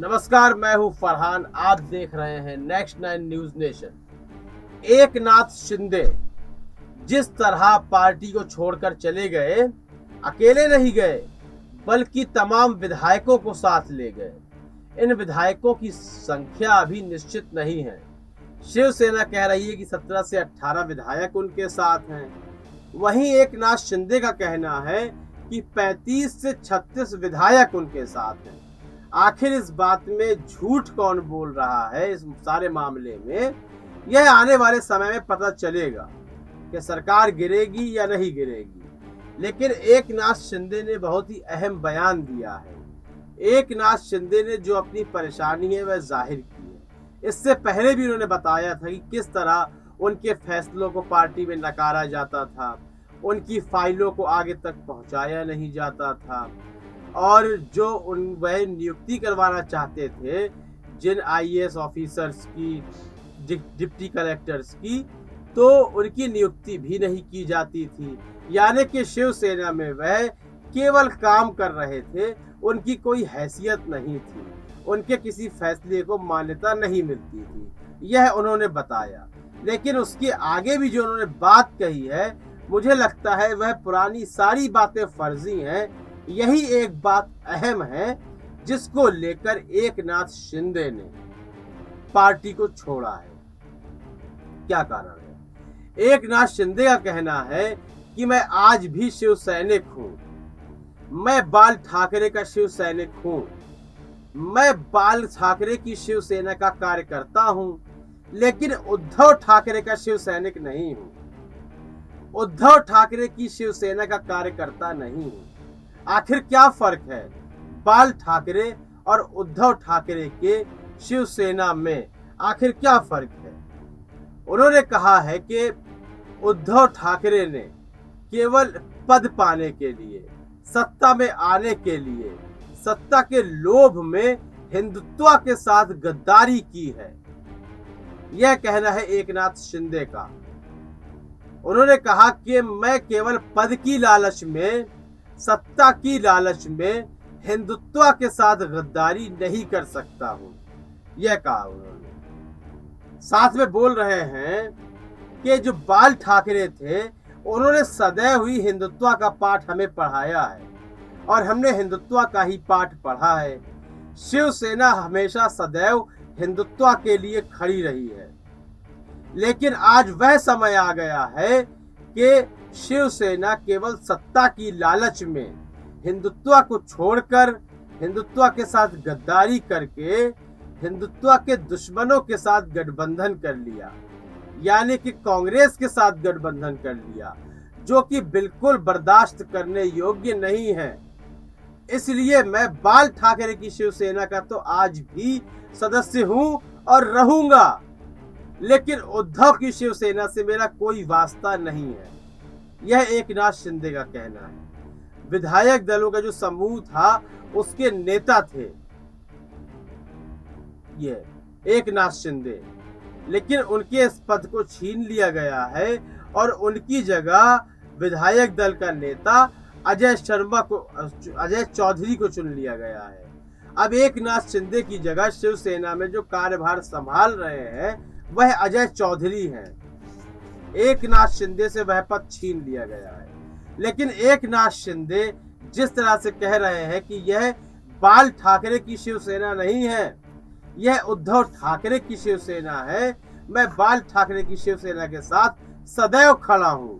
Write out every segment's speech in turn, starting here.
नमस्कार, मैं हूं फरहान। आप देख रहे हैं next 9 news nation. Eknath Shinde जिस तरह पार्टी को छोड़कर चले गए, अकेले नहीं गए बल्कि तमाम विधायकों को साथ ले गए। इन विधायकों की संख्या अभी निश्चित नहीं है। शिवसेना कह रही है कि 17 से 18 विधायक उनके साथ हैं। वहीं एकनाथ शिंदे का कहना है कि 35 से 36 विधायक उनके साथ हैं। आखिर इस बात में झूठ कौन बोल रहा है? इस सारे मामले में यह आने वाले समय में पता चलेगा कि सरकार गिरेगी या नहीं गिरेगी। लेकिन एकनाथ शिंदे ने बहुत ही अहम बयान दिया है। एकनाथ शिंदे ने जो अपनी परेशानी है वह जाहिर की है। इससे पहले भी उन्होंने बताया था कि किस तरह उनके फैसलों को पार्टी में नकारा जाता था, उनकी फाइलों को आगे तक पहुंचाया नहीं जाता था, और जो वह नियुक्ति करवाना चाहते थे जिन आईएएस ऑफिसर्स की, डिप्टी कलेक्टर्स की, तो उनकी नियुक्ति भी नहीं की जाती थी। यानी कि शिवसेना में वह केवल काम कर रहे थे, उनकी कोई हैसियत नहीं थी, उनके किसी फैसले को मान्यता नहीं मिलती थी, यह उन्होंने बताया। लेकिन उसके आगे भी जो उन्होंने बात कही है, मुझे लगता है वह पुरानी सारी बातें फर्जी हैं। यही एक बात अहम है जिसको लेकर एकनाथ शिंदे ने पार्टी को छोड़ा है। क्या कारण है? एकनाथ शिंदे का कहना है कि मैं आज भी शिव सैनिक हूं, मैं बाल ठाकरे का शिव सैनिक हूं, मैं बाल ठाकरे की शिवसेना का कार्यकर्ता हूं, लेकिन उद्धव ठाकरे का शिव सैनिक नहीं हूं, उद्धव ठाकरे की शिवसेना का कार्यकर्ता नहीं हूं। आखिर क्या फर्क है बाल ठाकरे और उद्धव ठाकरे के शिवसेना में? आखिर क्या फर्क है? उन्होंने कहा है कि उद्धव ठाकरे ने केवल पद पाने के लिए, सत्ता में आने के लिए, सत्ता के लोभ में हिंदुत्व के साथ गद्दारी की है। यह कहना है एकनाथ शिंदे का। उन्होंने कहा कि मैं केवल पद की लालच में, सत्ता की लालच में हिंदुत्व के साथ गद्दारी नहीं कर सकता हूं, यह कहा उन्होंने। साथ में बोल रहे हैं कि जो बाल ठाकरे थे उन्होंने सदैव ही हिंदुत्व का पाठ हमें पढ़ाया है और हमने हिंदुत्व का ही पाठ पढ़ा है। शिवसेना हमेशा सदैव हिंदुत्व के लिए खड़ी रही है। लेकिन आज वह समय आ गया है कि शिवसेना केवल सत्ता की लालच में हिंदुत्व को छोड़कर, हिंदुत्व के साथ गद्दारी करके हिंदुत्व के दुश्मनों के साथ गठबंधन कर लिया, यानी कि कांग्रेस के साथ गठबंधन कर लिया, जो कि बिल्कुल बर्दाश्त करने योग्य नहीं है। इसलिए मैं बाल ठाकरे की शिवसेना का तो आज भी सदस्य हूं और रहूंगा, लेकिन उद्धव की शिवसेना से मेरा कोई वास्ता नहीं है। यह एकनाथ शिंदे का कहना है। विधायक दलों का जो समूह था उसके नेता थे ये एकनाथ शिंदे, लेकिन उनके इस पद को छीन लिया गया है और उनकी जगह विधायक दल का नेता अजय चौधरी को चुन लिया गया है। अब एकनाथ शिंदे की जगह शिवसेना में जो कार्यभार संभाल रहे हैं वह अजय चौधरी हैं। एकनाथ शिंदे से वह पद छीन लिया गया है। लेकिन एकनाथ शिंदे जिस तरह से कह रहे हैं कि यह बाल ठाकरे की शिवसेना नहीं है, यह उद्धव ठाकरे की शिवसेना है, मैं बाल ठाकरे की शिवसेना के साथ सदैव खड़ा हूं,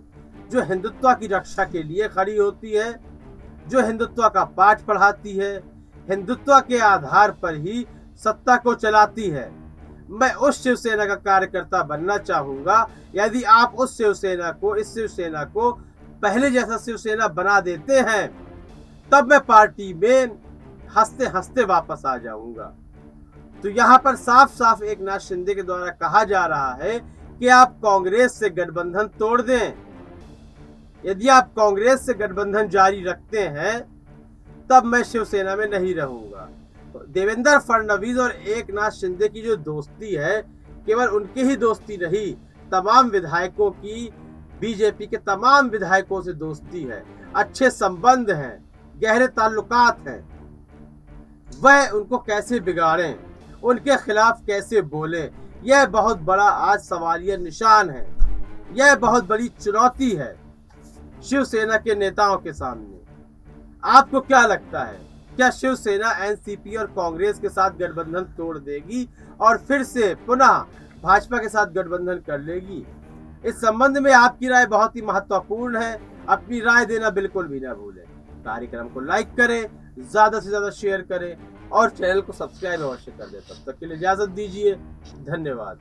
जो हिंदुत्व की रक्षा के लिए खड़ी होती है, जो हिंदुत्व का पाठ पढ़ाती है, हिंदुत्व के आधार पर ही सत्ता को चलाती है। मैं उस शिवसेना का कार्यकर्ता बनना चाहूंगा। यदि आप उस शिवसेना को, इस शिवसेना को पहले जैसा शिवसेना बना देते हैं, तब मैं पार्टी में हंसते हंसते वापस आ जाऊंगा। तो यहाँ पर साफ साफ एकनाथ शिंदे के द्वारा कहा जा रहा है कि आप कांग्रेस से गठबंधन तोड़ दें। यदि आप कांग्रेस से गठबंधन जारी रखते हैं तब मैं शिवसेना में नहीं रहूंगा। देवेंद्र फडणवीस और एकनाथ शिंदे की जो दोस्ती है केवल उनकी ही दोस्ती रही, तमाम विधायकों की, बीजेपी के तमाम विधायकों से दोस्ती है, अच्छे संबंध हैं, गहरे ताल्लुकात हैं। वह उनको कैसे बिगाड़ें, उनके खिलाफ कैसे बोलें, यह बहुत बड़ा आज सवालिया निशान है। यह बहुत बड़ी चुनौती है शिवसेना के नेताओं के सामने। आपको क्या लगता है, क्या शिवसेना एनसीपी और कांग्रेस के साथ गठबंधन तोड़ देगी और फिर से पुनः भाजपा के साथ गठबंधन कर लेगी? इस संबंध में आपकी राय बहुत ही महत्वपूर्ण है। अपनी राय देना बिल्कुल भी ना भूलें। कार्यक्रम को लाइक करें, ज्यादा से ज्यादा शेयर करें और चैनल को सब्सक्राइब अवश्य कर दें। तब तक के लिए इजाजत दीजिए। धन्यवाद।